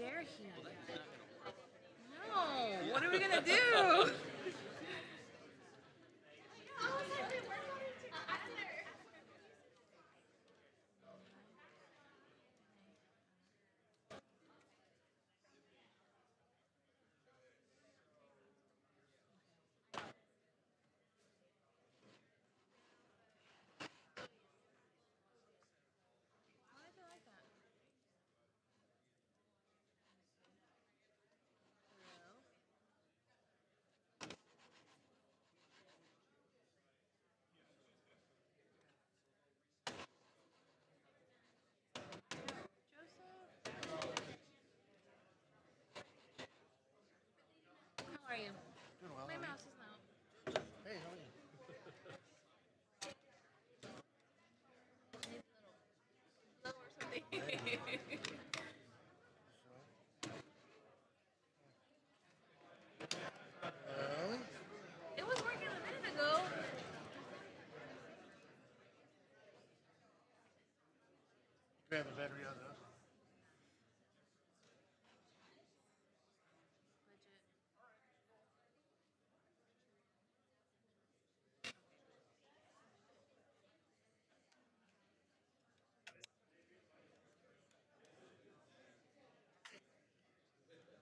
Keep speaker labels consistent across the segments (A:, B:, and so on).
A: dare he? No. What are we gonna do? Why is it like that? Hello? Joseph? How are you?
B: Doing well.
A: My
B: How are you?
A: mouse is not.
B: Hey, how are you?
A: Maybe a little or something.
B: Um,
A: It was working a minute ago.
B: grab a battery out of those.
A: Legit.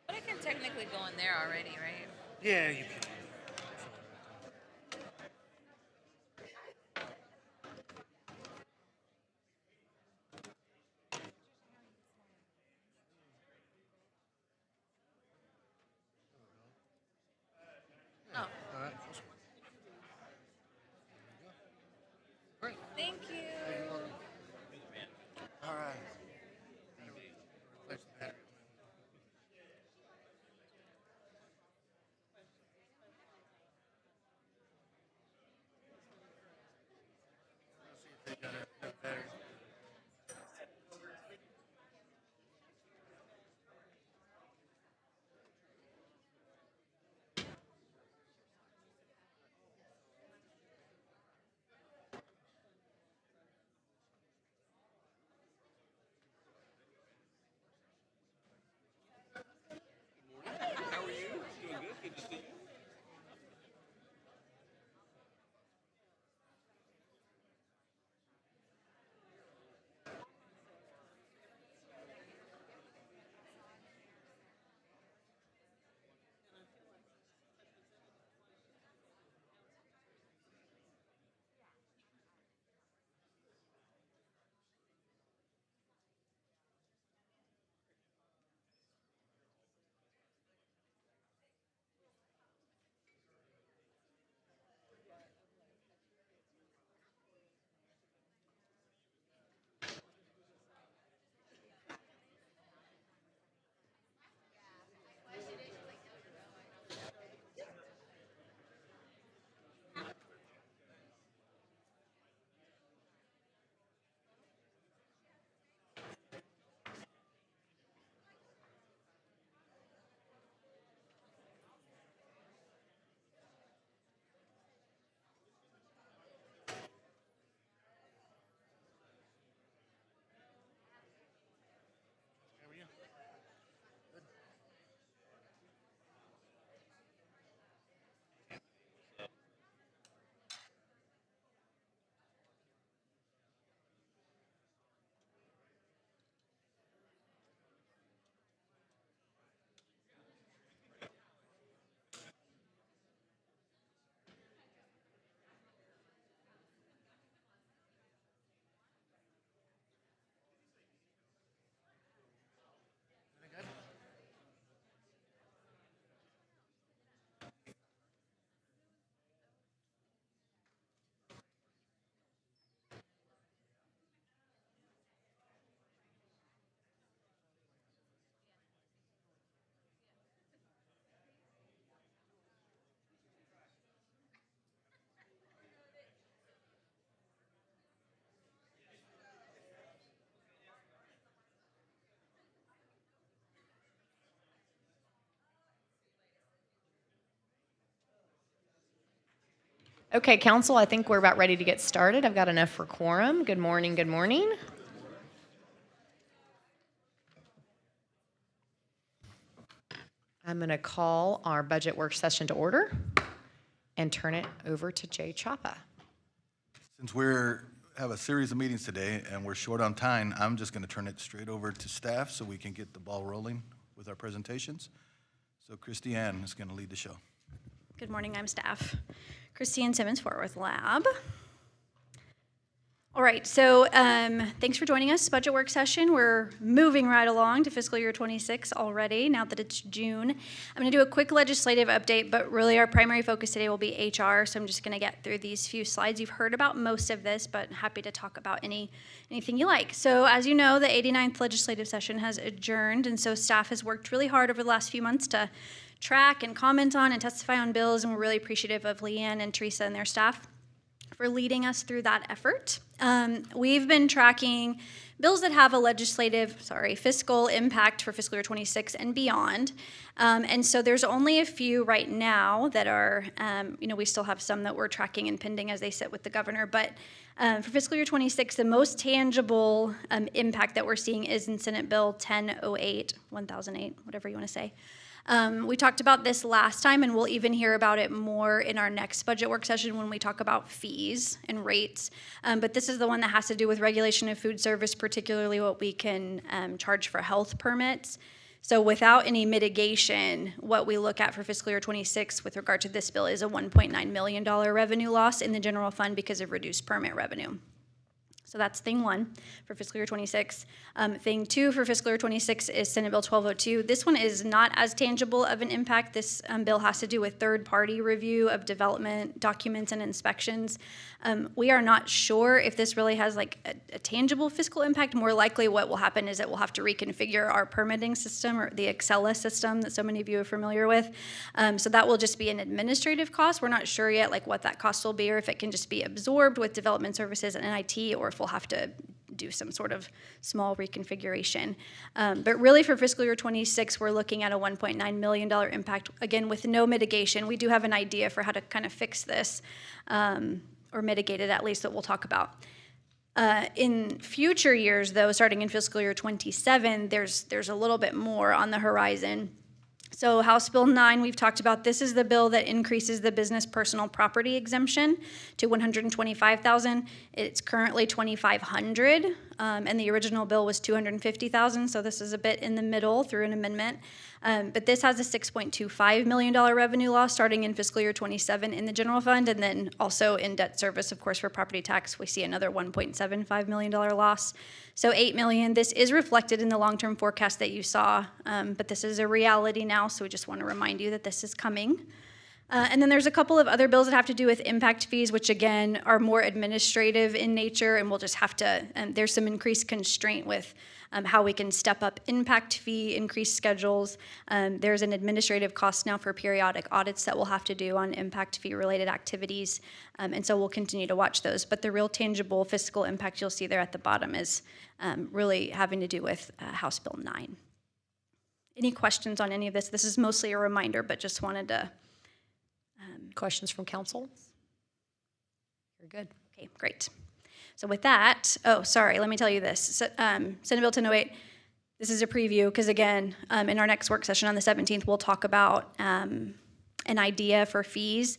A: But it can technically go in there already, right?
B: Yeah, you can.
A: Oh,
B: All right. Awesome. Great.
A: thank
B: Hey, you're
A: you.
B: welcome. All right. Replace the battery.
C: Okay, council, I think we're about ready to get started. I've got enough for quorum. Good morning, good morning. I'm going to call our budget work session to order and turn it over to Jay Chapa.
D: Since have a series of meetings today and we're short on time, I'm just going to turn it straight over to staff so we can get the ball rolling with our presentations. So Christiane is going to lead the show.
E: Good morning, I'm staff. Christine Simmons, Fort Worth Lab. All right, so thanks for joining us. Budget work session. We're moving right along to fiscal year 26 already, now that it's June. I'm going to do a quick legislative update, but really our primary focus today will be HR, so I'm just going to get through these few slides. You've heard about most of this, but happy to talk about anything you like. So as you know, the 89th legislative session has adjourned, and so staff has worked really hard over the last few months to track and comment on and testify on bills, and we're really appreciative of Leanne and Teresa and their staff for leading us through that effort. We've been tracking bills that have a fiscal impact for fiscal year 26 and beyond. And so there's only a few right now that are, we still have some that we're tracking and pending as they sit with the governor, but for fiscal year 26, the most tangible impact that we're seeing is in Senate Bill 1008, whatever you want to say. We talked about this last time, and we'll even hear about it more in our next budget work session when we talk about fees and rates. But this is the one that has to do with regulation of food service, particularly what we can charge for health permits. So without any mitigation, what we look at for fiscal year 26 with regard to this bill is a $1.9 million revenue loss in the general fund because of reduced permit revenue. So that's thing one for fiscal year 26. Thing two for fiscal year 26 is Senate Bill 1202. This one is not as tangible of an impact. This bill has to do with third-party review of development documents and inspections. We are not sure if this really has like a tangible fiscal impact. More likely what will happen is that we'll have to reconfigure our permitting system, or the Excella system that so many of you are familiar with. So that will just be an administrative cost. We're not sure yet like what that cost will be, or if it can just be absorbed with development services and IT, or if we'll have to do some sort of small reconfiguration. But really for fiscal year 26, we're looking at a $1.9 million impact, again, with no mitigation. We do have an idea for how to kind of fix this, or mitigate it at least, that we'll talk about. In future years, though, starting in fiscal year 27, there's a little bit more on the horizon. So House Bill 9, we've talked about. This is the bill that increases the business personal property exemption to $125,000. It's currently $2,500, and the original bill was $250,000. So this is a bit in the middle through an amendment. But this has a $6.25 million revenue loss starting in fiscal year 27 in the general fund, and then also in debt service, of course, for property tax, we see another $1.75 million loss. So $8 million. This is reflected in the long-term forecast that you saw, but this is a reality now, so we just want to remind you that this is coming. And then there's a couple of other bills that have to do with impact fees, which again are more administrative in nature, and we'll just have to, there's some increased constraint with how we can step up impact fee, increase schedules. There's an administrative cost now for periodic audits that we'll have to do on impact fee related activities. And so we'll continue to watch those. But the real tangible fiscal impact you'll see there at the bottom is really having to do with House Bill 9. Any questions on any of this? This is mostly a reminder, but just wanted to.
C: Questions from council? You're good.
E: Okay, great. So with that, let me tell you this. So, Senate Bill 1008, this is a preview because, again, in our next work session on the 17th, we'll talk about an idea for fees.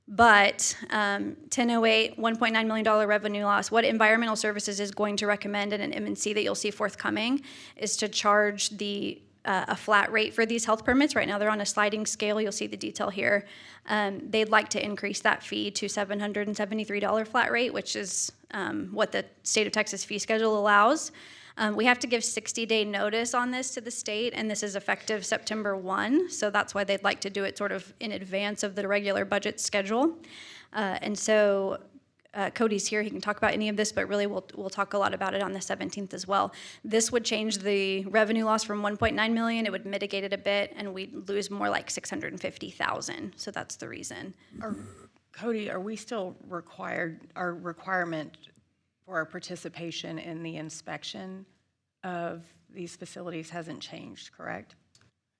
E: But 1008, $1.9 million revenue loss. What Environmental Services is going to recommend in an M&C that you'll see forthcoming is to charge a flat rate for these health permits. Right now they're on a sliding scale. You'll see the detail here. They'd like to increase that fee to $773 flat rate, which is what the state of Texas fee schedule allows. We have to give 60-day notice on this to the state, and this is effective September 1, so that's why they'd like to do it sort of in advance of the regular budget schedule. And so Cody's here, he can talk about any of this, but really we'll talk a lot about it on the 17th as well. This would change the revenue loss from $1.9 million, it would mitigate it a bit, and we'd lose more like $650,000, so that's the reason.
F: Cody, are we still required, our requirement for our participation in the inspection of these facilities hasn't changed, correct?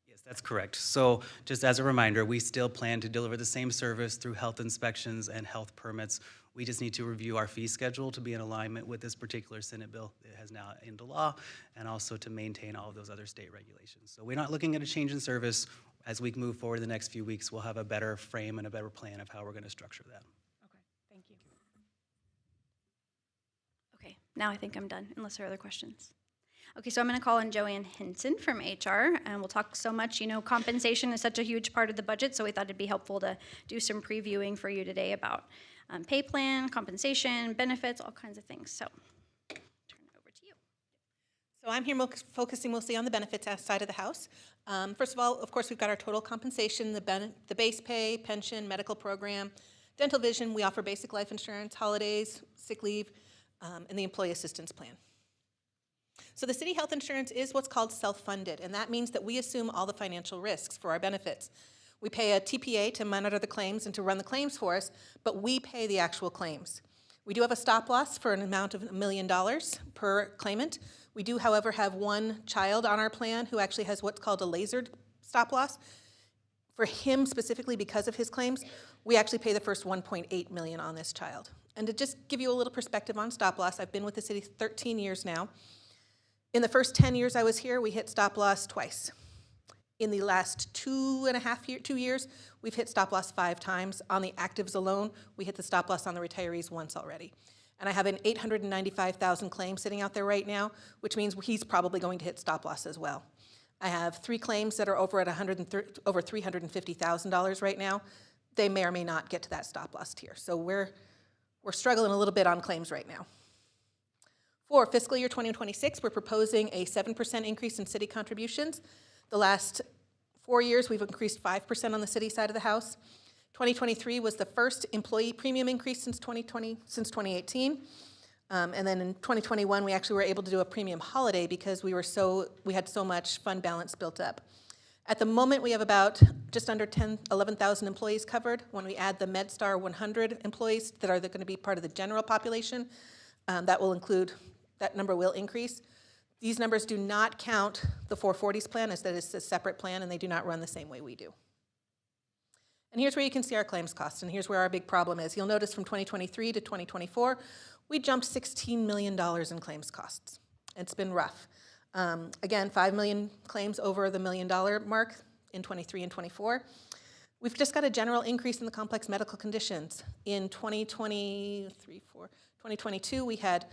G: Yes, That's correct. So just as a reminder, we still plan to deliver the same service through health inspections and health permits. We just need to review our fee schedule to be in alignment with this particular Senate bill that has now into law, and also to maintain all of those other state regulations. So we're not looking at a change in service. As we move forward in the next few weeks, we'll have a better frame and a better plan of how we're going to structure that.
F: Okay, thank you.
E: Okay, now I think I'm done, unless there are other questions. Okay, so I'm going to call in Joanne Hinson from HR, and we'll talk so much. You know, compensation is such a huge part of the budget, so we thought it'd be helpful to do some previewing for you today about pay plan, compensation, benefits, all kinds of things. So, turn it over to you.
H: So I'm here focusing mostly on the benefits side of the house. First of all, of course, we've got our total compensation, the base pay, pension, medical program, dental vision. We offer basic life insurance, holidays, sick leave, and the employee assistance plan. So the city health insurance is what's called self-funded, and that means that we assume all the financial risks for our benefits. We pay a TPA to monitor the claims and to run the claims for us, but we pay the actual claims. We do have a stop loss for an amount of $1 million per claimant. We do, however, have one child on our plan who actually has what's called a lasered stop loss. For him specifically, because of his claims, we actually pay the first $1.8 million on this child. And to just give you a little perspective on stop loss, I've been with the city 13 years now. In the first 10 years I was here, we hit stop loss twice. In the last 2 years, we've hit stop loss 5 times. On the actives alone, we hit the stop loss on the retirees once already. And I have an 895,000 claim sitting out there right now, which means he's probably going to hit stop loss as well. I have 3 claims that are over at over $350,000 right now. They may or may not get to that stop loss tier. So we're struggling a little bit on claims right now. For fiscal year 2026, we're proposing a 7% increase in city contributions. The last 4 years, we've increased 5% on the city side of the house. 2023 was the first employee premium increase since 2018. And then in 2021, we actually were able to do a premium holiday because we had so much fund balance built up. At the moment, we have about just under 11,000 employees covered. When we add the MedStar 100 employees that are going to be part of the general population, that number will increase. These numbers do not count the 440s plan, as that is a separate plan, and they do not run the same way we do. And here's where you can see our claims costs, and here's where our big problem is. You'll notice from 2023 to 2024, we jumped $16 million in claims costs. It's been rough. Again, 5 million claims over the $1 million mark in 23 and 24. We've just got a general increase in the complex medical conditions. In 2022, we had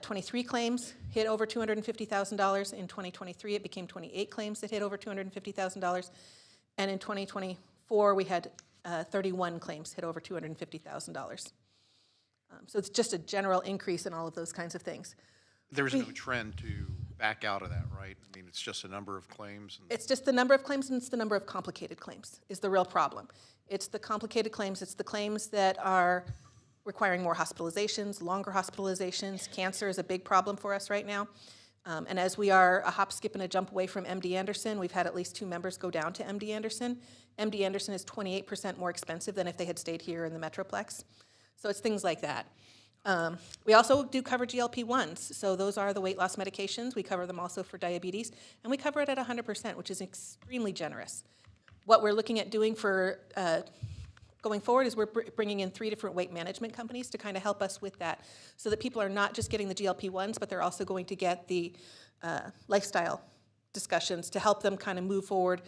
H: 23 claims hit over $250,000. In 2023, it became 28 claims that hit over $250,000. And in 2024, we had 31 claims hit over $250,000. So it's just a general increase in all of those kinds of things.
B: There's no trend to back out of that, right? I mean, it's just a number of claims.
H: It's just the number of claims, and it's the number of complicated claims is the real problem. It's the complicated claims. It's the claims that are requiring more hospitalizations, longer hospitalizations. Cancer is a big problem for us right now. And as we are a hop, skip, and a jump away from MD Anderson, we've had at least 2 members go down to MD Anderson. MD Anderson is 28% more expensive than if they had stayed here in the Metroplex. So it's things like that. We also do cover GLP-1s. So those are the weight loss medications. We cover them also for diabetes. And we cover it at 100%, which is extremely generous. What we're looking at doing for going forward is we're bringing in 3 different weight management companies to kind of help us with that, so that people are not just getting the GLP-1s, but they're also going to get the lifestyle discussions to help them kind of move forward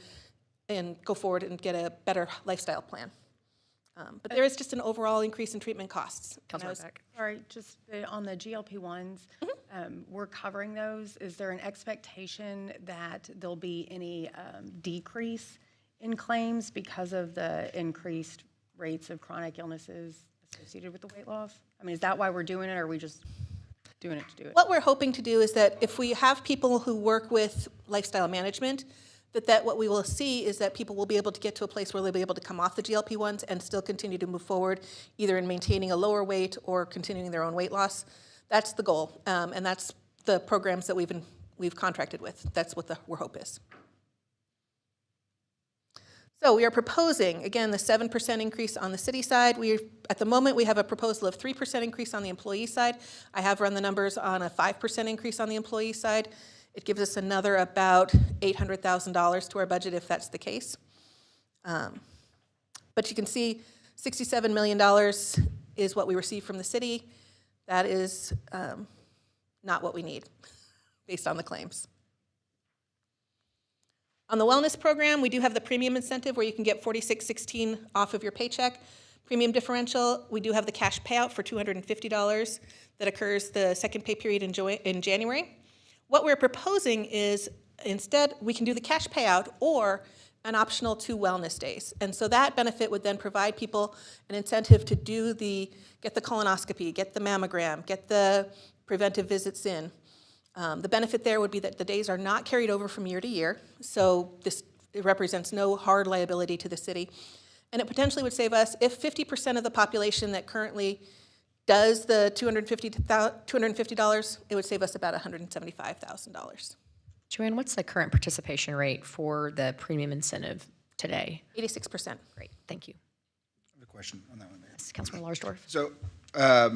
H: and go forward and get a better lifestyle plan. But there is just an overall increase in treatment costs.
F: Councilor Beck. Sorry, just on the GLP-1s, we're covering those. Is there an expectation that there'll be any decrease in claims because of the increased rates of chronic illnesses associated with the weight loss? I mean, is that why we're doing it, or are we just doing it to do it?
H: What we're hoping to do is that if we have people who work with lifestyle management, that what we will see is that people will be able to get to a place where they'll be able to come off the GLP-1s and still continue to move forward, either in maintaining a lower weight or continuing their own weight loss. That's the goal, and that's the programs that we've contracted with. That's what our hope is. So we are proposing, again, the 7% increase on the city side. At the moment, we have a proposal of 3% increase on the employee side. I have run the numbers on a 5% increase on the employee side. It gives us another about $800,000 to our budget if that's the case. But you can see $67 million is what we receive from the city. That is not what we need based on the claims. On the wellness program, we do have the premium incentive where you can get $46.16 off of your paycheck. Premium differential, we do have the cash payout for $250 that occurs the second pay period in January. What we're proposing is instead we can do the cash payout or an optional 2 wellness days. And so that benefit would then provide people an incentive to get the colonoscopy, get the mammogram, get the preventive visits in. The benefit there would be that the days are not carried over from year to year, so it represents no hard liability to the city. And it potentially would save us, if 50% of the population that currently does the $250, it would save us about $175,000.
C: Joanne, what's the current participation rate for the premium incentive today?
H: 86%.
C: Great, thank you.
I: I have a question on that one there.
C: Yes, Councilman Larsdorf.
I: So I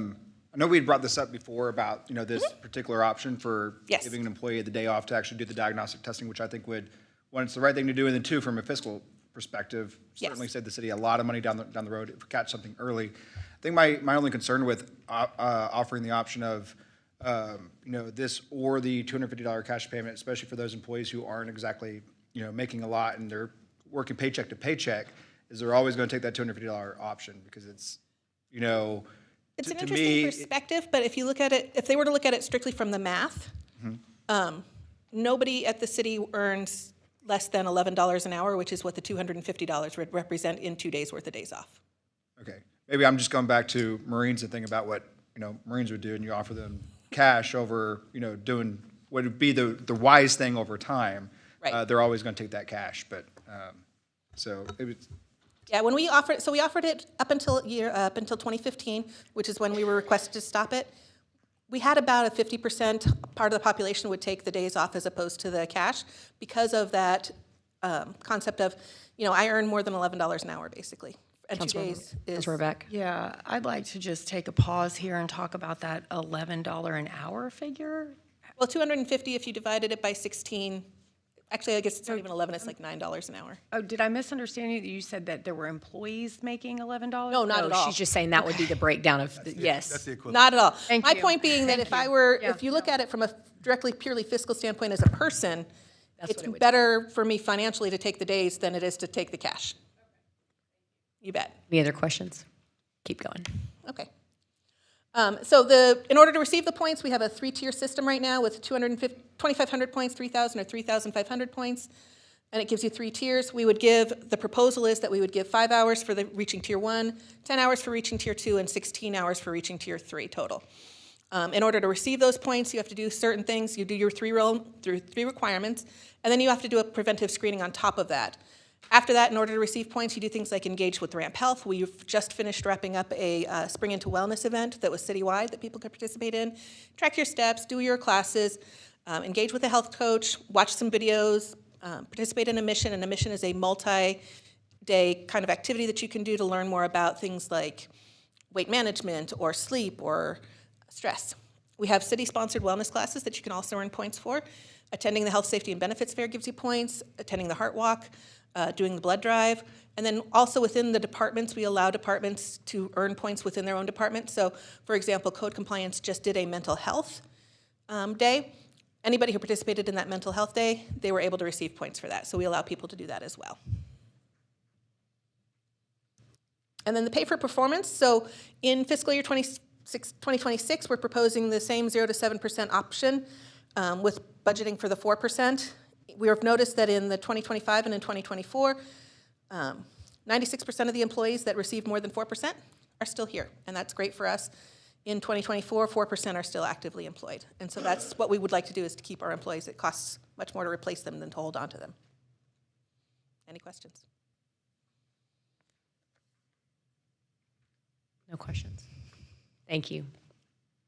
I: know we had brought this up before about, this particular option for
H: Yes.
I: giving an employee the day off to actually do the diagnostic testing, which I think would, one, it's the right thing to do, and then two, from a fiscal perspective, certainly
H: Yes.
I: save the city a lot of money down the road if we catch something early. I think my only concern with offering the option of, this or the $250 cash payment, especially for those employees who aren't exactly, making a lot and they're working paycheck to paycheck, is they're always going to take that $250 option because it's,
H: It's an
I: to
H: interesting
I: me,
H: perspective, but if you look at it, if they were to look at it strictly from the math, nobody at the city earns less than $11 an hour, which is what the $250 would represent in 2 days' worth of days off.
I: Okay, maybe I'm just going back to Marines and thinking about what, Marines would do, and you offer them cash over, doing what would be the wise thing over time.
H: Right.
I: They're always going to take that cash, but, so it was,
H: Yeah, when we offered it up until 2015, which is when we were requested to stop it. We had about a 50% part of the population would take the days off as opposed to the cash because of that concept of, I earn more than $11 an hour basically. And 2 days is.
C: Councilor Beck.
F: Yeah, I'd like to just take a pause here and talk about that $11 an hour figure.
H: Well, 250 if you divided it by 16. Actually, I guess it's not even 11, it's like $9 an hour.
F: Oh, did I misunderstand you? That you said that there were employees making $11?
H: No, not at all.
C: She's just saying that would be the breakdown of, yes.
D: That's the equivalent.
H: Not at all.
F: Thank
H: My
F: you.
H: point being that
F: Thank
H: if
F: you.
H: if you look at it from a directly purely fiscal standpoint as a person,
C: That's
H: it's
C: what it would
H: better for me financially to take the days than it is to take the cash. You bet.
C: Any other questions? Keep going.
H: Okay. So in order to receive the points, we have a 3-tier system right now with 2,500 points, 3,000, or 3,500 points, and it gives you 3 tiers. The proposal is that we would give 5 hours for reaching tier 1, 10 hours for reaching tier 2, and 16 hours for reaching tier 3 total. In order to receive those points, you have to do certain things. You do your 3 requirements, and then you have to do a preventive screening on top of that. After that, in order to receive points, you do things like engage with Ramp Health. We've just finished wrapping up a Spring Into Wellness event that was citywide that people could participate in. Track your steps, do your classes, engage with a health coach, watch some videos, participate in a mission. And a mission is a multi-day kind of activity that you can do to learn more about things like weight management or sleep or stress. We have city-sponsored wellness classes that you can also earn points for. Attending the Health, Safety, and Benefits Fair gives you points. Attending the Heart Walk, doing the blood drive. And then also within the departments, we allow departments to earn points within their own department. So, for example, Code Compliance just did a mental health day. Anybody who participated in that mental health day, they were able to receive points for that. So we allow people to do that as well. And then the pay for performance. So in fiscal year 2026, we're proposing the same 0 to 7% option with budgeting for the 4%. We have noticed that in the 2025 and in 2024, 96% of the employees that receive more than 4% are still here, and that's great for us. In 2024, 4% are still actively employed, and so that's what we would like to do is to keep our employees. It costs much more to replace them than to hold on to them. Any questions?
C: No questions. Thank you.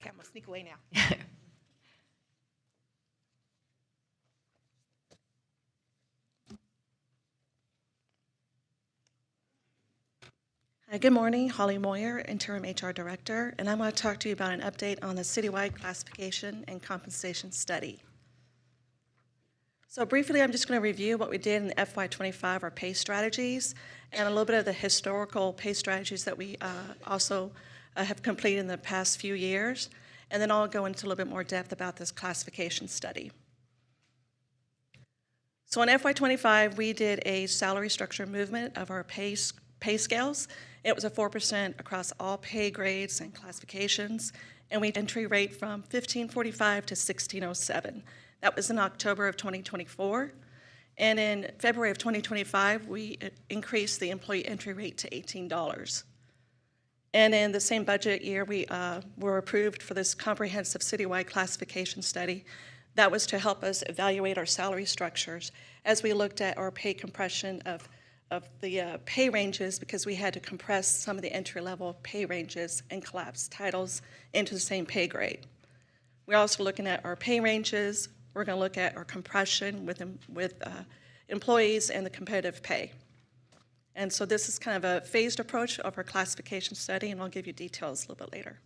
H: Okay, I'm gonna sneak away now.
J: Hi, good morning. Holly Moyer, Interim HR Director, and I'm going to talk to you about an update on the citywide classification and compensation study. So briefly, I'm just going to review what we did in FY25, our pay strategies, and a little bit of the historical pay strategies that we also have completed in the past few years. And then I'll go into a little bit more depth about this classification study. So in FY25, we did a salary structure movement of our pay scales. It was a 4% across all pay grades and classifications, and we entry rate from 1545 to 1607. That was in October of 2024. And in February of 2025, we increased the employee entry rate to $18. And in the same budget year, we were approved for this comprehensive citywide classification study. That was to help us evaluate our salary structures as we looked at our pay compression of the pay ranges, because we had to compress some of the entry-level pay ranges and collapse titles into the same pay grade. We're also looking at our pay ranges. We're going to look at our compression with employees and the competitive pay. And so this is kind of a phased approach of our classification study, and I'll give you details a little bit later.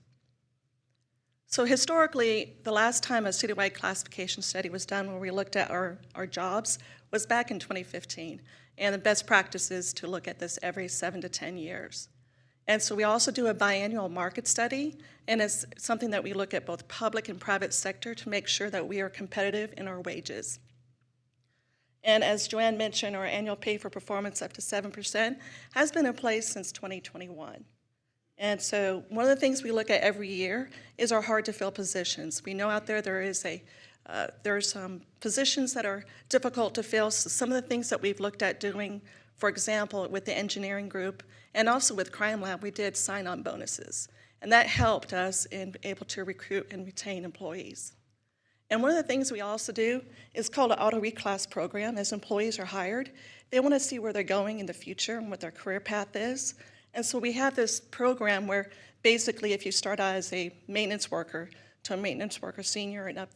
J: So historically, the last time a citywide classification study was done where we looked at our jobs was back in 2015. And the best practice is to look at this every 7 to 10 years. And so we also do a biannual market study, and it's something that we look at both public and private sector to make sure that we are competitive in our wages. And as Joanne mentioned, our annual pay for performance up to 7% has been in place since 2021. And so one of the things we look at every year is our hard-to-fill positions. We know out there there are some positions that are difficult to fill. So some of the things that we've looked at doing, for example, with the engineering group and also with Crime Lab, we did sign-on bonuses. And that helped us in able to recruit and retain employees. And one of the things we also do is called an auto reclass program. As employees are hired, they want to see where they're going in the future and what their career path is. And so we have this program where basically if you start out as a maintenance worker to a maintenance worker senior and up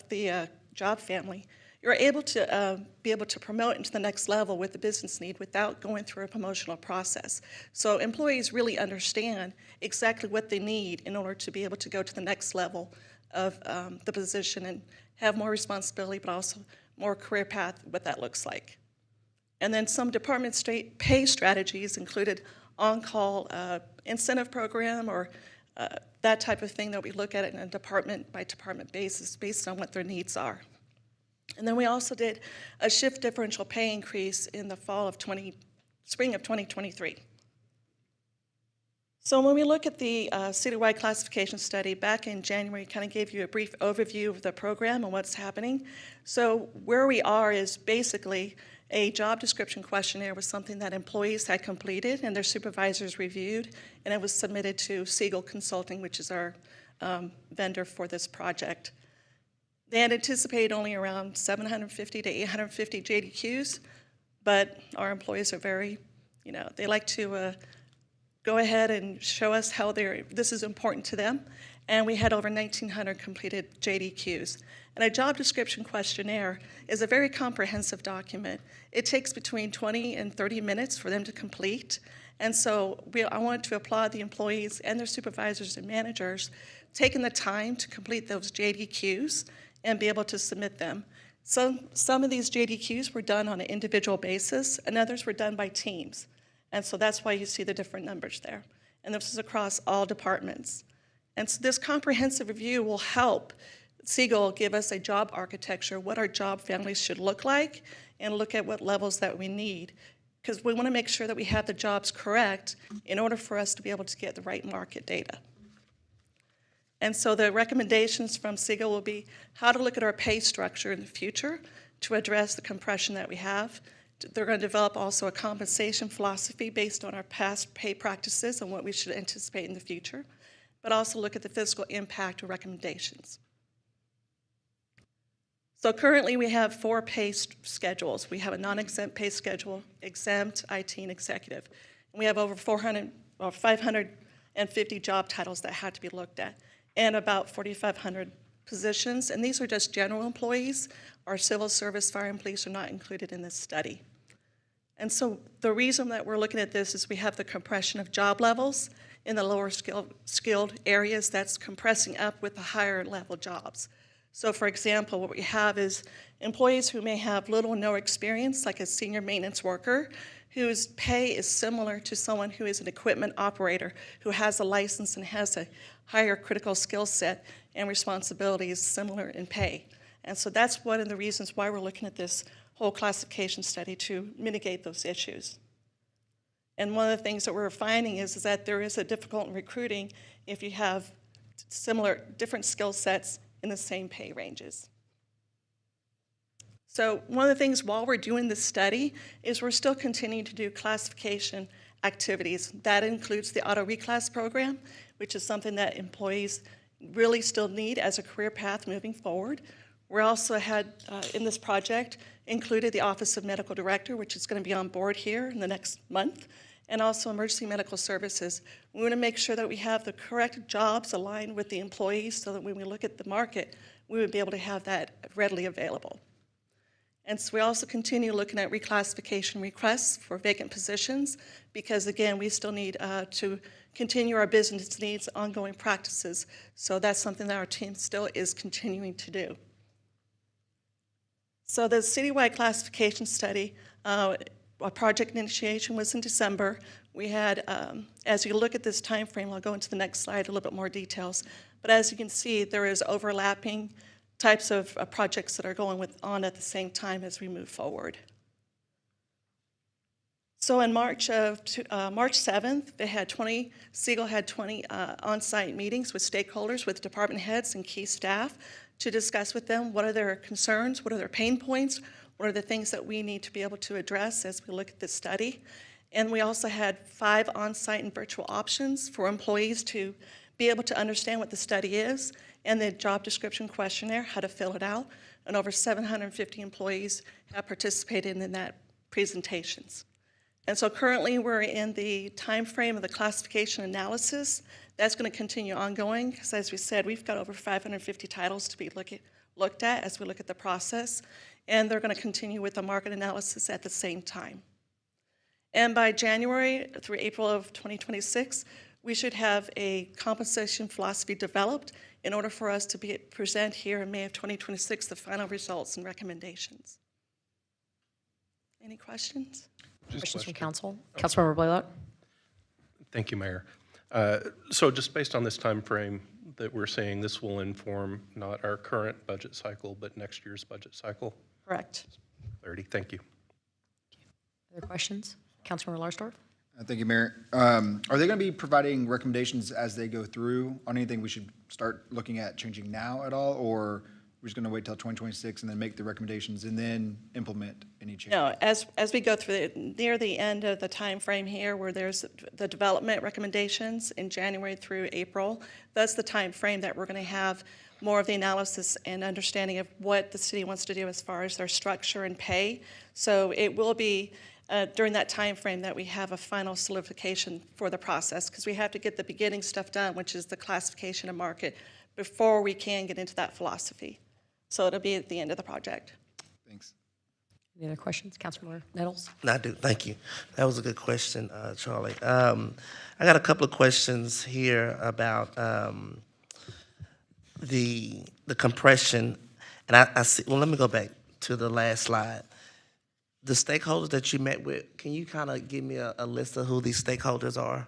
J: the job family, you're able to be able to promote into the next level with the business need without going through a promotional process. So employees really understand exactly what they need in order to be able to go to the next level of the position and have more responsibility, but also more career path, what that looks like. And then some department pay strategies included on-call incentive program or that type of thing that we look at it in a department by department basis based on what their needs are. And then we also did a shift differential pay increase in the spring of 2023. So when we look at the citywide classification study, back in January, kind of gave you a brief overview of the program and what's happening. So where we are is basically a job description questionnaire was something that employees had completed and their supervisors reviewed, and it was submitted to Siegel Consulting, which is our vendor for this project. They had anticipated only around 750 to 850 JDQs, but our employees are very, they like to go ahead and show us how this is important to them. And we had over 1,900 completed JDQs. And a job description questionnaire is a very comprehensive document. It takes between 20 and 30 minutes for them to complete. And so I wanted to applaud the employees and their supervisors and managers taking the time to complete those JDQs and be able to submit them. Some of these JDQs were done on an individual basis, and others were done by teams. And so that's why you see the different numbers there. And this is across all departments. And so this comprehensive review will help Siegel give us a job architecture, what our job families should look like, and look at what levels that we need. Because we want to make sure that we have the jobs correct in order for us to be able to get the right market data. And so the recommendations from Siegel will be how to look at our pay structure in the future to address the compression that we have. They're going to develop also a compensation philosophy based on our past pay practices and what we should anticipate in the future, but also look at the fiscal impact of recommendations. So currently we have 4 pay schedules. We have a non-exempt pay schedule, exempt, IT, and executive. And we have over 550 job titles that had to be looked at, and about 4,500 positions. And these are just general employees. Our civil service, fire, and police are not included in this study. And so the reason that we're looking at this is we have the compression of job levels in the lower skilled areas that's compressing up with the higher level jobs. So for example, what we have is employees who may have little or no experience, like a senior maintenance worker, whose pay is similar to someone who is an equipment operator, who has a license and has a higher critical skill set and responsibilities similar in pay. And so that's one of the reasons why we're looking at this whole classification study, to mitigate those issues. And one of the things that we're finding is that there is a difficult in recruiting if you have similar, different skill sets in the same pay ranges. So one of the things while we're doing this study is we're still continuing to do classification activities. That includes the auto reclass program, which is something that employees really still need as a career path moving forward. We also had, in this project, included the Office of Medical Director, which is going to be on board here in the next month, and also emergency medical services. We want to make sure that we have the correct jobs aligned with the employees so that when we look at the market, we would be able to have that readily available. And so we also continue looking at reclassification requests for vacant positions because, again, we still need to continue our business needs, ongoing practices. So that's something that our team still is continuing to do. So the citywide classification study, our project initiation was in December. We had, as you look at this time frame, I'll go into the next slide, a little bit more details. But as you can see, there is overlapping types of projects that are going on at the same time as we move forward. So in March 7th, Siegel had 20 on-site meetings with stakeholders, with department heads and key staff to discuss with them what are their concerns, what are their pain points, what are the things that we need to be able to address as we look at this study. And we also had 5 on-site and virtual options for employees to be able to understand what the study is and the job description questionnaire, how to fill it out. And over 750 employees have participated in that presentations. And so currently we're in the time frame of the classification analysis. That's going to continue ongoing because, as we said, we've got over 550 titles to be looked at as we look at the process. And they're going to continue with the market analysis at the same time. And by January through April of 2026, we should have a compensation philosophy developed in order for us to present here in May of 2026 the final results and recommendations. Any questions?
C: Questions from council? Councilmember Blaylock?
K: Thank you, Mayor. So just based on this time frame that we're seeing, this will inform not our current budget cycle, but next year's budget cycle?
J: Correct.
K: Clarity. Thank you.
C: Other questions? Councilmember Larsdorf?
I: Thank you, Mayor. Are they going to be providing recommendations as they go through on anything we should start looking at changing now at all, or we're just going to wait till 2026 and then make the recommendations and then implement any changes?
J: No, as we go through near the end of the time frame here, where there's the development recommendations in January through April, that's the time frame that we're going to have more of the analysis and understanding of what the city wants to do as far as their structure and pay. So it will be during that time frame that we have a final solidification for the process, because we have to get the beginning stuff done, which is the classification of market, before we can get into that philosophy. So it'll be at the end of the project.
I: Thanks.
C: Any other questions? Councilmember Nettles?
L: I do, thank you. That was a good question, Charlie. I got a couple of questions here about the compression. And I see, well, let me go back to the last slide. The stakeholders that you met with, can you kind of give me a list of who these stakeholders are?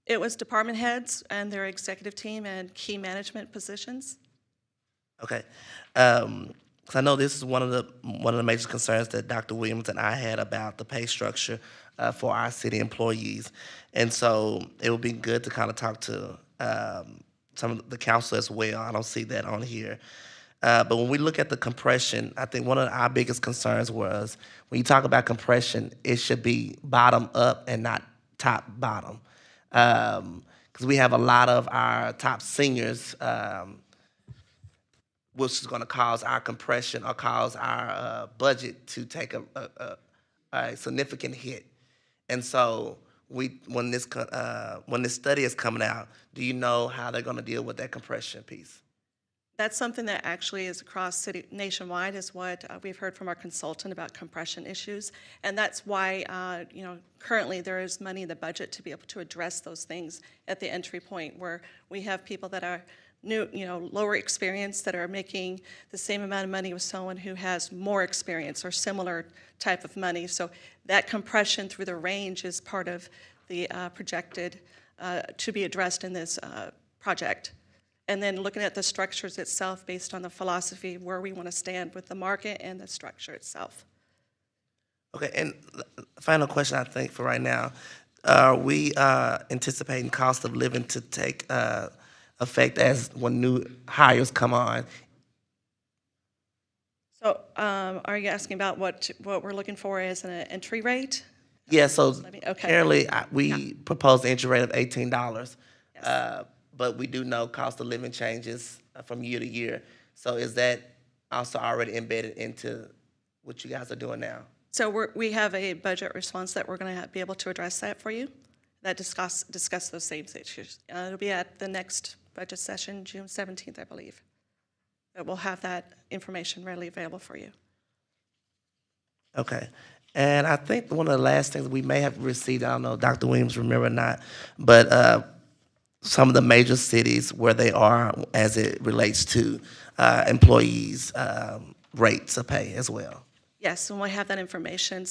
J: It was department heads and their executive team and key management positions.
L: Okay, because I know this is one of the major concerns that Dr. Williams and I had about the pay structure for our city employees, and so it would be good to kind of talk to some of the council as well. I don't see that on here. But when we look at the compression, I think one of our biggest concerns was when you talk about compression, it should be bottom up and not top bottom. Because we have a lot of our top seniors, which is going to cause our compression or cause our budget to take a significant hit. And so when this study is coming out, do you know how they're going to deal with that compression piece?
J: That's something that actually is across city nationwide, is what we've heard from our consultant about compression issues, and that's why currently there is money in the budget to be able to address those things at the entry point, where we have people that are new, lower experience that are making the same amount of money with someone who has more experience or similar type of money. So that compression through the range is part of the projected to be addressed in this project. And then looking at the structures itself based on the philosophy where we want to stand with the market and the structure itself.
L: Okay, and final question, I think, for right now. Are we anticipating cost of living to take effect as when new hires come on?
J: So are you asking about what we're looking for as an entry rate?
L: Yeah, so
J: Okay.
L: currently we propose the entry rate of $18, but we do know cost of living changes from year to year. So is that also already embedded into what you guys are doing now?
J: So we have a budget response that we're going to be able to address that for you, that discuss those same issues. It'll be at the next budget session, June 17th, I believe. But we'll have that information readily available for you.
L: Okay. And I think one of the last things we may have received, I don't know, Dr. Williams, remember or not, but some of the major cities where they are as it relates to employees' rates of pay as well.
J: Yes, and we have that information.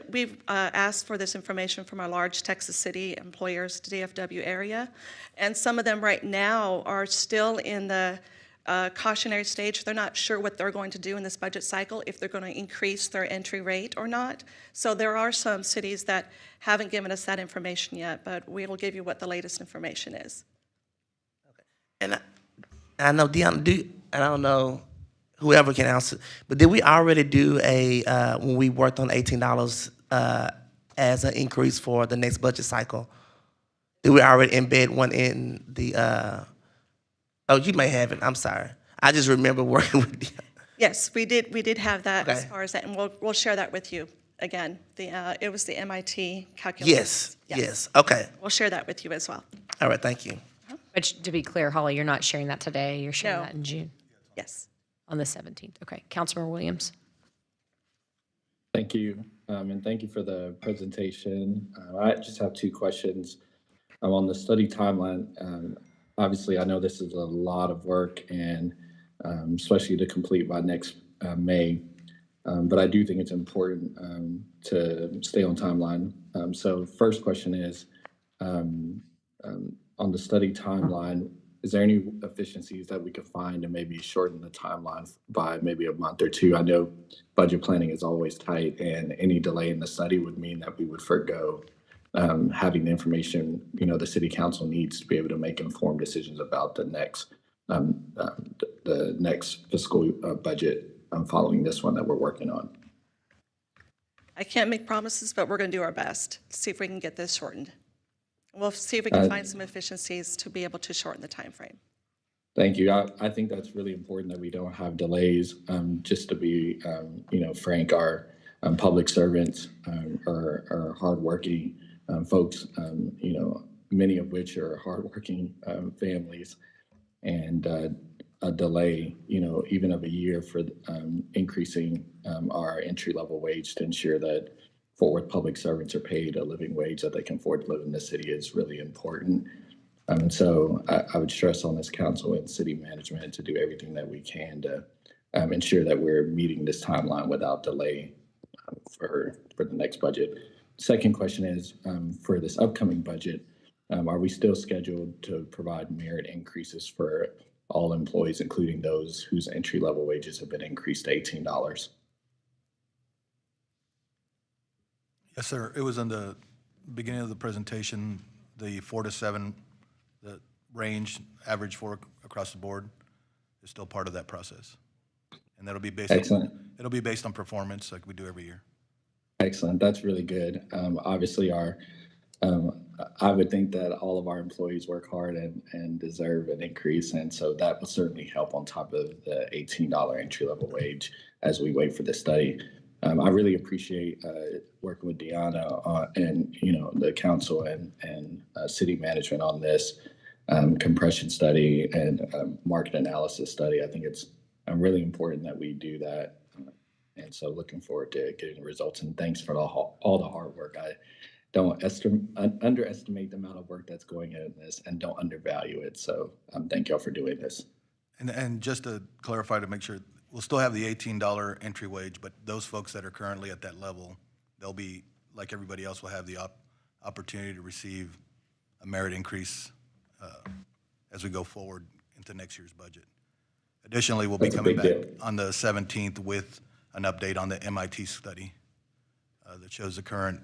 J: We've asked for this information from our large Texas City employers, DFW area, and some of them right now are still in the cautionary stage. They're not sure what they're going to do in this budget cycle, if they're going to increase their entry rate or not. So there are some cities that haven't given us that information yet, but we will give you what the latest information is.
L: And I know, Deanna, I don't know, whoever can answer, but did we already do when we worked on $18 as an increase for the next budget cycle? Did we already embed one in the, oh, you may have it, I'm sorry. I just remember working with Deanna.
J: Yes, we did have that as
L: Okay.
J: far as that, and we'll share that with you again. It was the MIT calculation.
L: Yes, okay.
J: We'll share that with you as well.
L: All right, thank you.
C: But to be clear, Holly, you're not sharing that today. You're sharing
J: No.
C: that in June,
J: Yes.
C: on the 17th. Okay. Councilmember Williams.
M: Thank you, and thank you for the presentation. I just have two questions. On the study timeline, obviously, I know this is a lot of work, and especially to complete by next May, but I do think it's important to stay on timeline. So first question is, on the study timeline, is there any efficiencies that we could find to maybe shorten the timeline by maybe a month or two? I know budget planning is always tight, and any delay in the study would mean that we would forgo having the information, the city council needs to be able to make informed decisions about the next fiscal budget following this one that we're working on.
J: I can't make promises, but we're going to do our best to see if we can get this shortened. We'll see if we can find some efficiencies to be able to shorten the time frame.
M: Thank you. I think that's really important that we don't have delays. Just to be, frank, our public servants are hardworking folks, many of which are hardworking families, and a delay, even of a year for increasing our entry-level wage to ensure that Fort Worth public servants are paid a living wage that they can afford to live in the city is really important. And so I would stress on this council and city management to do everything that we can to ensure that we're meeting this timeline without delay for the next budget. Second question is, for this upcoming budget, are we still scheduled to provide merit increases for all employees, including those whose entry-level wages have been increased to $18?
D: Yes, sir. It was in the beginning of the presentation, the 4 to 7, the range, average for across the board is still part of that process. And that'll be based
M: Excellent.
D: It'll be based on performance like we do every year.
M: Excellent. That's really good. Obviously, I would think that all of our employees work hard and deserve an increase. And so that will certainly help on top of the $18 entry-level wage as we wait for the study. I really appreciate working with Deanna and the council and city management on this compression study and market analysis study. I think it's really important that we do that, and so looking forward to getting the results. And thanks for all the hard work. don't underestimate the amount of work that's going in this, and don't undervalue it. So thank y'all for doing this.
D: And just to clarify, to make sure, we'll still have the $18 entry wage, but those folks that are currently at that level, they'll be, like everybody else, will have the opportunity to receive a merit increase as we go forward into next year's budget. Additionally, we'll be
M: That's a
D: coming
M: big
D: back
M: deal.
D: on the 17th with an update on the MIT study that shows the current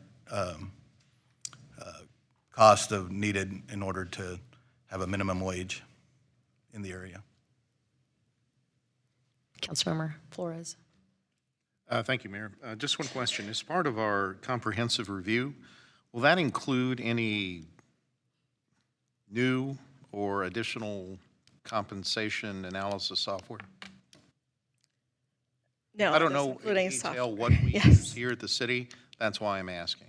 D: cost of needed in order to have a minimum wage in the area.
C: Councilmember Flores.
B: Thank you, Mayor. Just one question. As part of our comprehensive review, will that include any new or additional compensation analysis software?
J: No,
B: I don't
J: it doesn't
B: know
J: include
B: in
J: any
B: detail
J: software.
B: what we
J: Yes.
B: use here at the city. That's why I'm asking.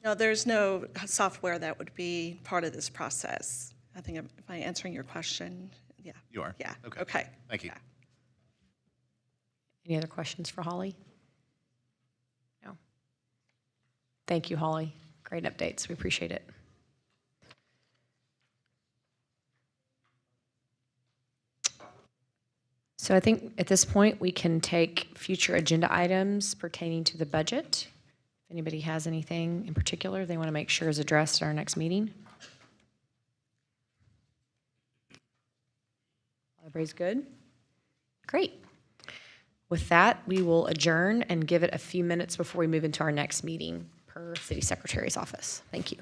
J: No, there's no software that would be part of this process. I think, am I answering your question? Yeah.
B: You are?
J: Yeah.
B: Okay.
J: Okay.
B: Thank you.
J: Yeah.
C: Any other questions for Holly? No. Thank you, Holly. Great updates. We appreciate it. So I think at this point, we can take future agenda items pertaining to the budget. If anybody has anything in particular they want to make sure is addressed at our next meeting. Everybody's good? Great. With that, we will adjourn and give it a few minutes before we move into our next meeting per City Secretary's office. Thank you.